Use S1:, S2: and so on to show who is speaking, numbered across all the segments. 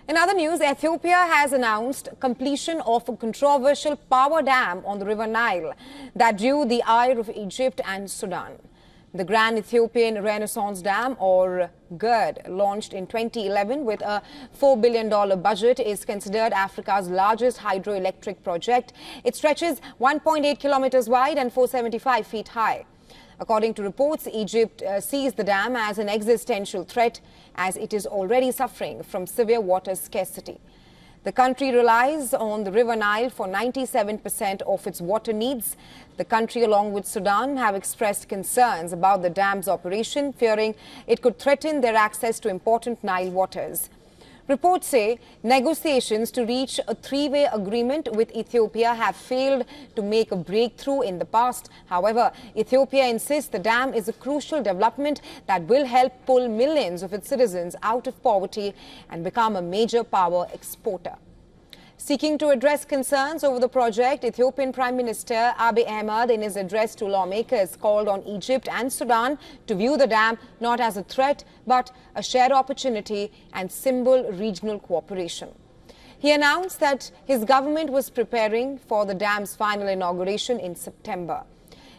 S1: In other news, Ethiopia has announced completion of a controversial power dam on the River Nile that drew the ire of Egypt and Sudan. The Grand Ethiopian Renaissance Dam, or GERD, launched in 2011 with a $4 billion budget, is considered Africa's largest hydroelectric project. It stretches 1.8 kilometers wide and 475 feet high. According to reports, Egypt sees the dam as an existential threat as it is already suffering from severe water scarcity. The country relies on the River Nile for 97% of its water needs. The country, along with Sudan, have expressed concerns about the dam's operation, fearing it could threaten their access to important Nile waters. Reports say negotiations to reach a three-way agreement with Ethiopia have failed to make a breakthrough in the past. However, Ethiopia insists the dam is a crucial development that will help pull millions of its citizens out of poverty and become a major power exporter. Seeking to address concerns over the project, Ethiopian Prime Minister Abiy Ahmed, in his address to lawmakers, called on Egypt and Sudan to view the dam not as a threat but a shared opportunity and symbol regional cooperation. He announced that his government was preparing for the dam's final inauguration in September.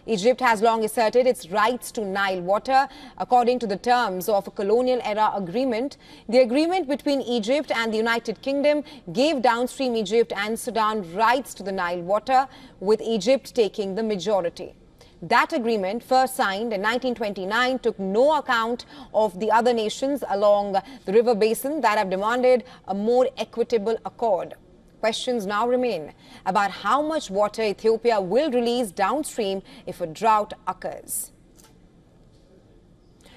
S1: Egypt has long asserted its rights to Nile water according to the terms of a colonial-era agreement. The agreement between Egypt and the United Kingdom gave downstream Egypt and Sudan rights to the Nile water, with Egypt taking the majority. That agreement, first signed in 1929, took no account of the other nations along the river basin that have demanded a more equitable accord. Questions now remain about how much water Ethiopia will release downstream if a drought occurs.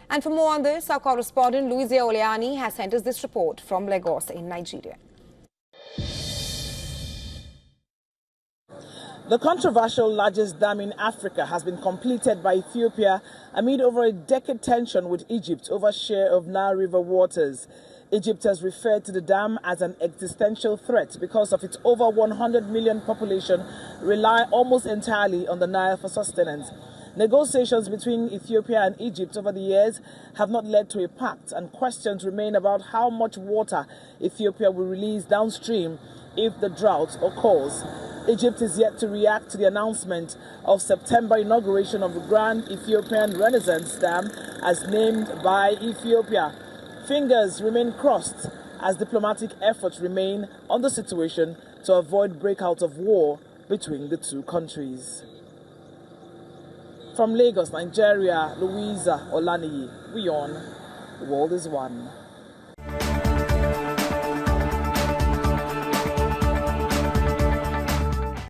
S1: And for more on this, our correspondent Louisia Oleani has sent us this report from Lagos in Nigeria.
S2: The controversial largest dam in Africa has been completed by Ethiopia amid over a decade tension with Egypt over share of Nile River waters. Egypt has referred to the dam as an existential threat because of its over 100 million population rely almost entirely on the Nile for sustenance. Negotiations between Ethiopia and Egypt over the years have not led to a pact, and questions remain about how much water Ethiopia will release downstream if the drought occurs. Egypt is yet to react to the announcement of September inauguration of the Grand Ethiopian Renaissance Dam as named by Ethiopia. Fingers remain crossed as diplomatic efforts remain on the situation to avoid breakout of war between the two countries. From Lagos, Nigeria, Louisa Olaniyi, WION, The World is One.